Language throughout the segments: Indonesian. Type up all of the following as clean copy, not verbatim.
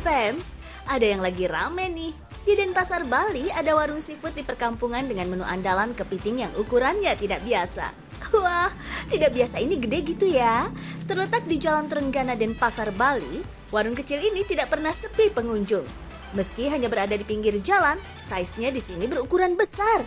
Fams, ada yang lagi rame nih. Di Denpasar, Bali ada warung seafood di perkampungan dengan menu andalan kepiting yang ukurannya tidak biasa. Wah, tidak biasa ini gede gitu ya. Terletak di Jalan Trenggana, Denpasar, Bali, warung kecil ini tidak pernah sepi pengunjung. Meski hanya berada di pinggir jalan, size-nya di sini berukuran besar.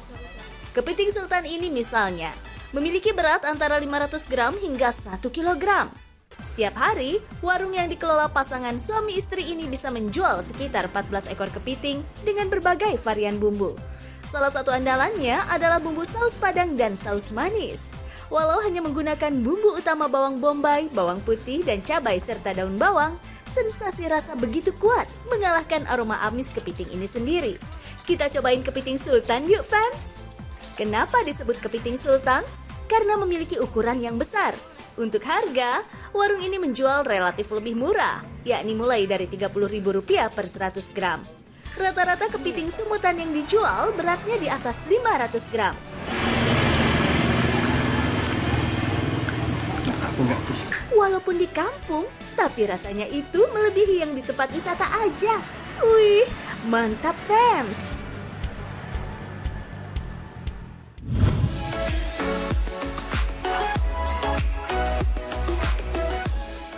Kepiting sultan ini misalnya, memiliki berat antara 500 gram hingga 1 kilogram. Setiap hari, warung yang dikelola pasangan suami istri ini bisa menjual sekitar 14 ekor kepiting dengan berbagai varian bumbu. Salah satu andalannya adalah bumbu saus padang dan saus manis. Walau hanya menggunakan bumbu utama bawang bombay, bawang putih, dan cabai serta daun bawang, sensasi rasa begitu kuat mengalahkan aroma amis kepiting ini sendiri. Kita cobain kepiting sultan yuk fans! Kenapa disebut kepiting sultan? Karena memiliki ukuran yang besar. Untuk harga, warung ini menjual relatif lebih murah, yakni mulai dari Rp30.000 per 100 gram. Rata-rata kepiting sumutan yang dijual beratnya di atas 500 gram. Walaupun di kampung, tapi rasanya itu melebihi yang di tempat wisata aja. Wih, mantap fams!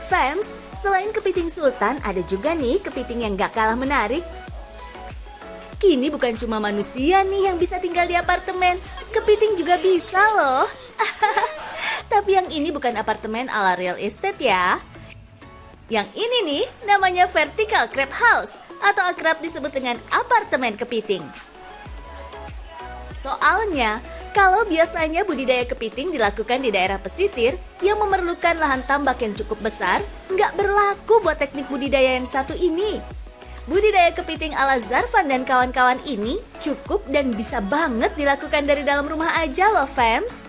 Fams, selain kepiting sultan, ada juga nih kepiting yang gak kalah menarik. Kini bukan cuma manusia nih yang bisa tinggal di apartemen, kepiting juga bisa loh. Tapi yang ini bukan apartemen ala real estate ya. Yang ini nih namanya vertical crab house atau akrab disebut dengan apartemen kepiting. Soalnya, kalau biasanya budidaya kepiting dilakukan di daerah pesisir yang memerlukan lahan tambak yang cukup besar, nggak berlaku buat teknik budidaya yang satu ini. Budidaya kepiting ala Zarfan dan kawan-kawan ini cukup dan bisa banget dilakukan dari dalam rumah aja loh fams.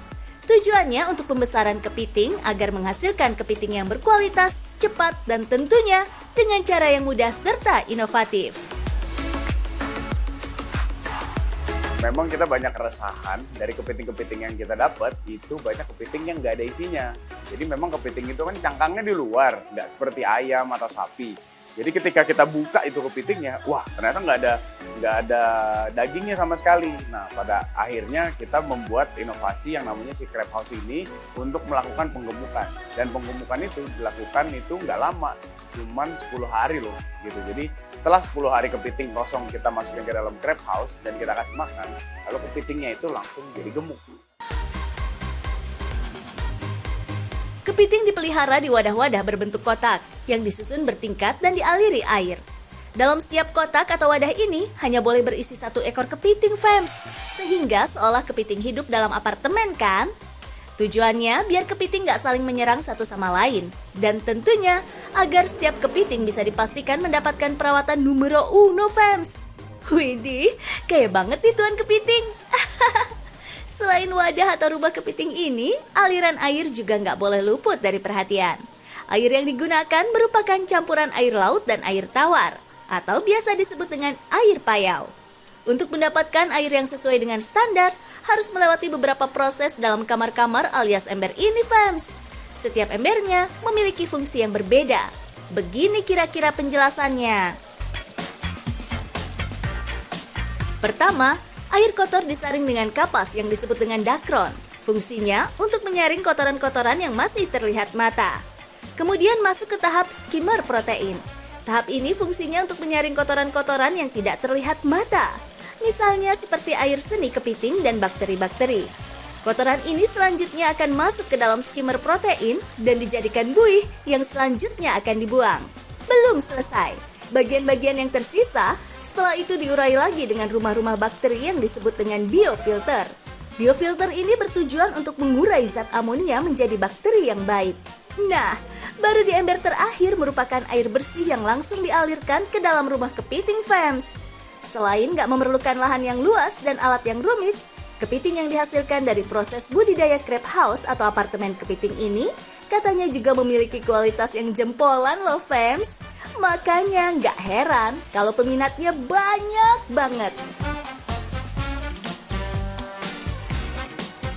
Tujuannya untuk pembesaran kepiting agar menghasilkan kepiting yang berkualitas, cepat, dan tentunya dengan cara yang mudah serta inovatif. Memang kita banyak keresahan dari kepiting-kepiting yang kita dapat, itu banyak kepiting yang nggak ada isinya. Jadi memang kepiting itu kan cangkangnya di luar, nggak seperti ayam atau sapi. Jadi ketika kita buka itu kepitingnya, wah ternyata nggak ada dagingnya sama sekali. Nah pada akhirnya kita membuat inovasi yang namanya si crab house ini untuk melakukan penggemukan. Dan penggemukan itu dilakukan itu nggak lama, cuman 10 hari loh gitu. Jadi setelah 10 hari kepiting kosong kita masukin ke dalam crab house dan kita kasih makan, lalu kepitingnya itu langsung jadi gemuk. Kepiting dipelihara di wadah-wadah berbentuk kotak yang disusun bertingkat dan dialiri air. Dalam setiap kotak atau wadah ini hanya boleh berisi 1 ekor kepiting fams, sehingga seolah kepiting hidup dalam apartemen kan? Tujuannya biar kepiting gak saling menyerang satu sama lain, dan tentunya agar setiap kepiting bisa dipastikan mendapatkan perawatan numero uno fams. Widih, kayak banget nih tuan kepiting. Selain wadah atau rumah kepiting ini, aliran air juga nggak boleh luput dari perhatian. Air yang digunakan merupakan campuran air laut dan air tawar, atau biasa disebut dengan air payau. Untuk mendapatkan air yang sesuai dengan standar, harus melewati beberapa proses dalam kamar-kamar alias ember ini fams. Setiap embernya memiliki fungsi yang berbeda. Begini kira-kira penjelasannya. Pertama, air kotor disaring dengan kapas yang disebut dengan dakron. Fungsinya untuk menyaring kotoran-kotoran yang masih terlihat mata. Kemudian masuk ke tahap skimmer protein. Tahap ini fungsinya untuk menyaring kotoran-kotoran yang tidak terlihat mata. Misalnya seperti air seni kepiting dan bakteri-bakteri. Kotoran ini selanjutnya akan masuk ke dalam skimmer protein dan dijadikan buih yang selanjutnya akan dibuang. Belum selesai. Bagian-bagian yang tersisa setelah itu diurai lagi dengan rumah-rumah bakteri yang disebut dengan biofilter. Biofilter ini bertujuan untuk mengurai zat amonia menjadi bakteri yang baik. Nah, baru di ember terakhir merupakan air bersih yang langsung dialirkan ke dalam rumah kepiting fams. Selain gak memerlukan lahan yang luas dan alat yang rumit, kepiting yang dihasilkan dari proses budidaya crab house atau apartemen kepiting ini katanya juga memiliki kualitas yang jempolan loh fams. Makanya nggak heran kalau peminatnya banyak banget.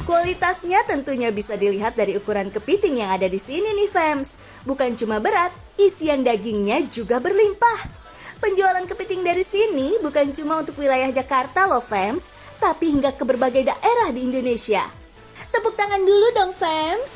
Kualitasnya tentunya bisa dilihat dari ukuran kepiting yang ada di sini nih fams. Bukan cuma berat, isian dagingnya juga berlimpah. Penjualan kepiting dari sini bukan cuma untuk wilayah Jakarta loh, Fems, tapi hingga ke berbagai daerah di Indonesia. Tepuk tangan dulu dong, Fems.